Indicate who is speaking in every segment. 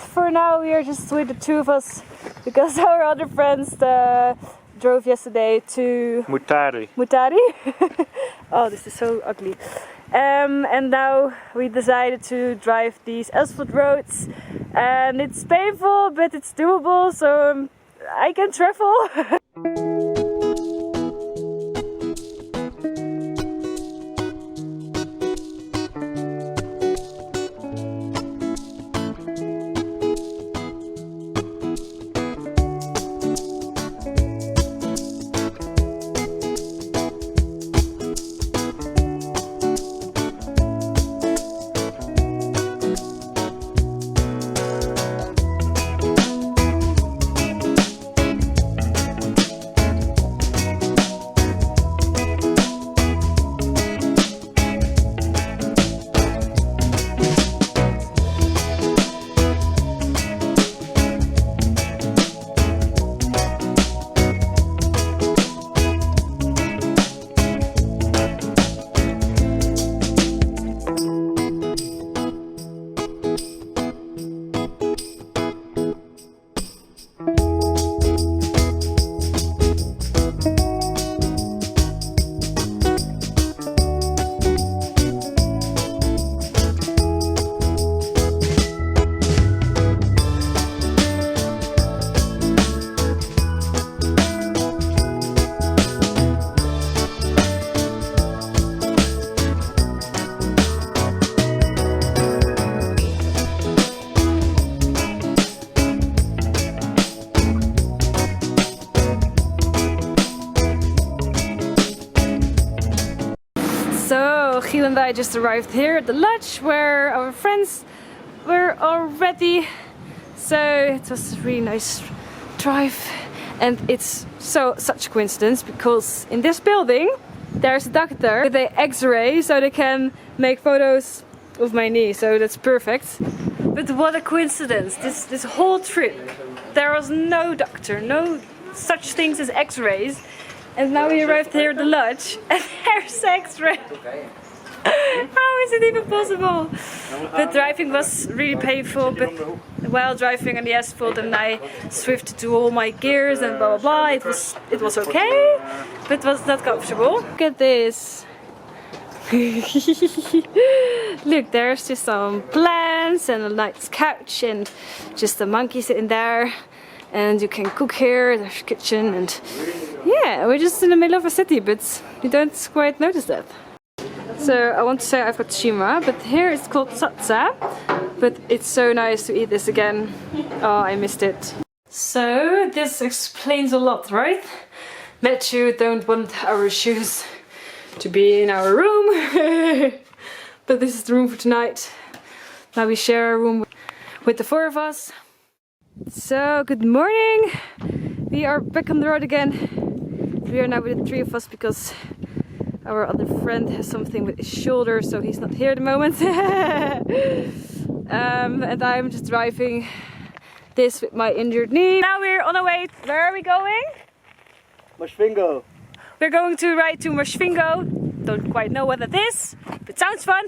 Speaker 1: for now we are just with the two of us because our other friends drove yesterday to
Speaker 2: Mutari.
Speaker 1: Oh, this is so ugly. And now we decided to drive these asphalt roads, and it's painful but it's doable, so I can travel. So Giel and I just arrived here at the lodge where our friends were already. So it was a really nice drive, and it's such a coincidence because in this building there's a doctor with an X-ray so they can make photos of my knee, so that's perfect. But what a coincidence, this whole trip there was no doctor, no such things as X-rays. And now we arrived here at the lodge and there's X-ray. How is it even possible? But driving was really painful, but while driving on the asphalt and I swifted to all my gears and blah blah blah, it was okay, but it was not comfortable. Look at this. Look, there's just some plants and a nice couch and just a monkey sitting there. And you can cook here, there's a kitchen, and yeah, we're just in the middle of a city, but you don't quite notice that. So I want to say I've got Shima, but here it's called Satsa, but it's so nice to eat this again. Oh, I missed it. So this explains a lot, right? Matthew don't want our shoes to be in our room, but this is the room for tonight. Now we share a room with the four of us. So, good morning! We are back on the road again. We are now with the three of us because our other friend has something with his shoulder, so he's not here at the moment. And I'm just driving this with my injured knee. Now we're on our way. Where are we going?
Speaker 2: Moshvingo.
Speaker 1: We're going to ride to Moshvingo. Don't quite know what that is, but sounds fun.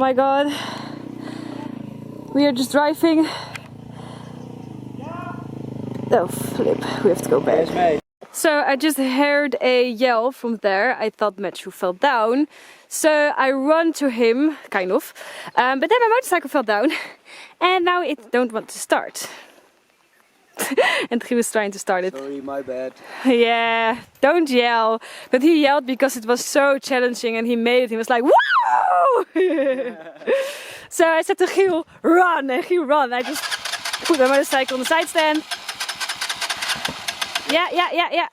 Speaker 1: my god. We are just driving. Oh flip, we have to go back. So I just heard a yell from there. I thought Matthew fell down. So I run to him, kind of. But then my motorcycle fell down. And now it don't want to start. And he was trying to start it.
Speaker 2: Sorry, my bad.
Speaker 1: Yeah, don't yell. But he yelled because it was so challenging and he made it. He was like, whoa! So I said to Giel, run! And he ran. I just put my motorcycle on the side stand. Yeah. Yeah!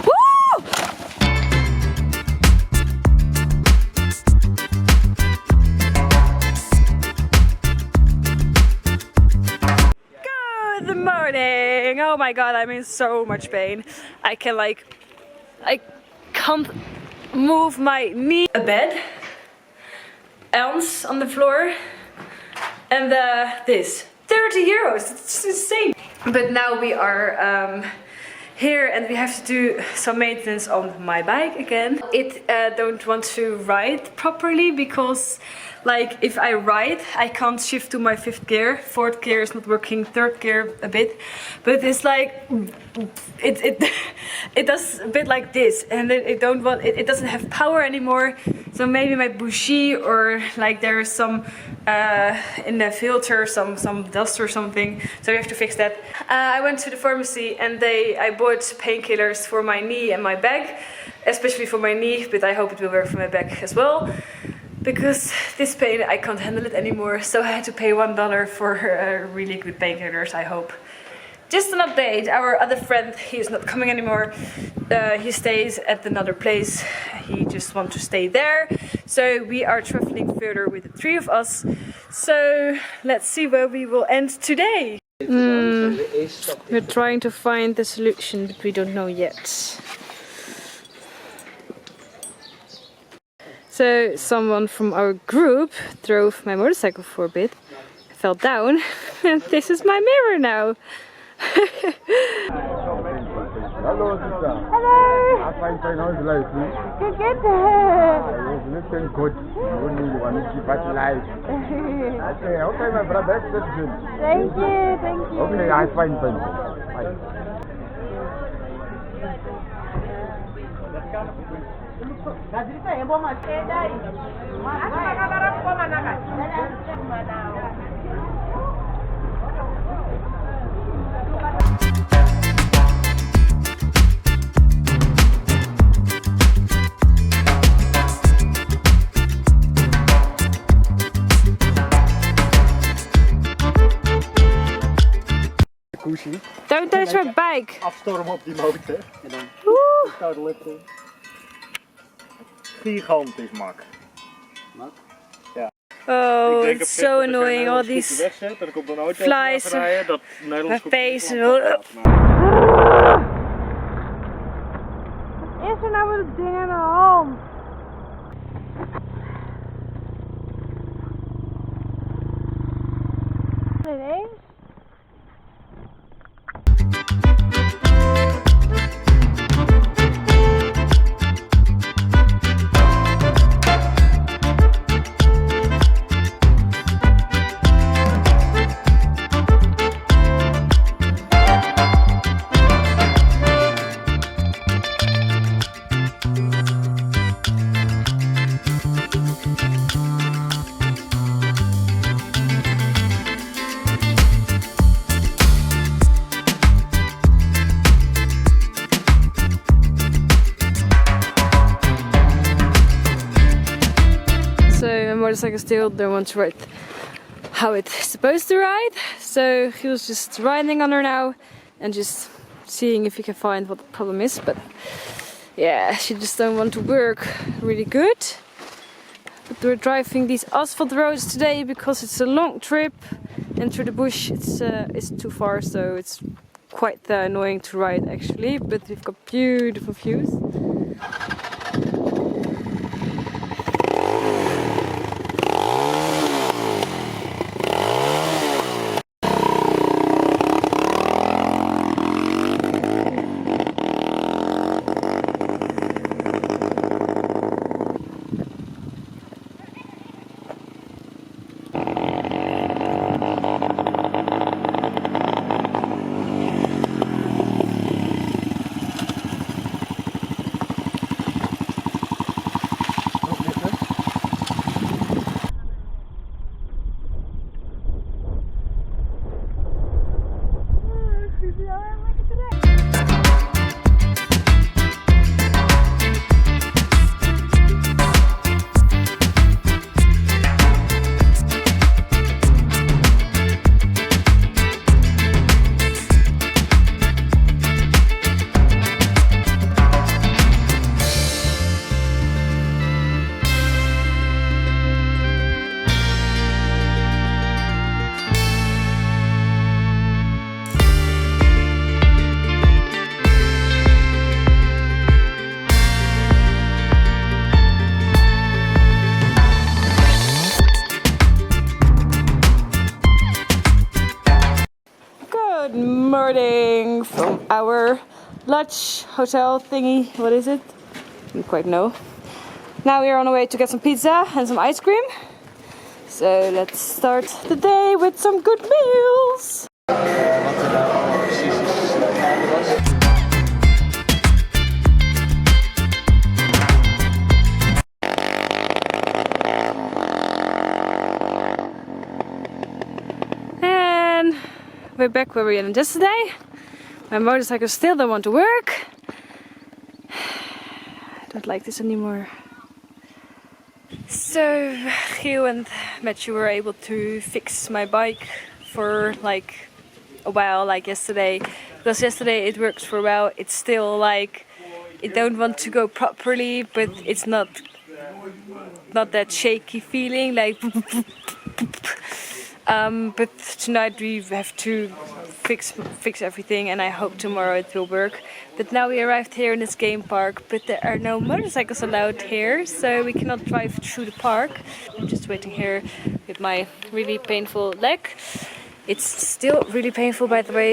Speaker 1: Whoa! Good morning! Oh my god, I'm in so much pain. I can't move my knee. A bed, elms on the floor, and this 30 euros. It's insane. But now we are here and we have to do some maintenance on my bike again. It don't want to ride properly because like if I ride I can't shift to my 5th gear, 4th gear is not working, 3rd gear a bit, but it's like it does a bit like this and it doesn't have power anymore. So maybe my bougie or like there is some in the filter some dust or something, so we have to fix that. I went to the pharmacy and I bought painkillers for my knee and my back, especially for my knee, but I hope it will work for my back as well, because this pain I can't handle it anymore. So I had to pay $1 for really good painkillers, I hope. Just an update, our other friend, he is not coming anymore. He stays at another place. He just wants to stay there. So we are traveling further with the 3 of us. So let's see where we will end today. We're trying to find the solution, but we don't know yet. So someone from our group drove my motorcycle for a bit. I fell down and this is my mirror now.
Speaker 3: Hallo, Sister.
Speaker 1: Hello.
Speaker 3: Fine, how's life?
Speaker 1: Good.
Speaker 3: Listen good. Only you want to keep us live. Okay, my brother, that's good.
Speaker 1: Thank you.
Speaker 3: Okay, I'm fine. Fine.
Speaker 1: Don't touch my bike.
Speaker 2: Afstormen op die motor. En dan
Speaker 1: Oeh.
Speaker 2: de lucht in. Gigantisch mak.
Speaker 1: Oh, it's so annoying. All these
Speaker 2: Wegzet, dan komt dan ooit
Speaker 1: flies
Speaker 2: rijden, dat
Speaker 1: my
Speaker 2: Nederlands
Speaker 1: face. Wat is er nou met het ding aan de hand? Ineens? Motorcycle still don't want to ride how it's supposed to ride, so he was just riding on her now and just seeing if he can find what the problem is. But yeah, she just don't want to work really good. But we're driving these asphalt roads today because it's a long trip, and through the bush it's too far, so it's quite annoying to ride actually. But we've got beautiful views. morning from our lodge hotel thingy. What is it? I don't quite know. Now we're on our way to get some pizza and some ice cream. So let's start the day with some good meals. And we're back where we were yesterday. My motorcycle still don't want to work. I don't like this anymore. So Giel and Matthew were able to fix my bike for like a while, like yesterday. Because yesterday it worked for a while. It's still like it don't want to go properly, but it's not that shaky feeling like. But tonight we have to fix everything, and I hope tomorrow it will work. But now we arrived here in this game park, but there are no motorcycles allowed here, so we cannot drive through the park. I'm just waiting here with my really painful leg. It's still really painful, by the way.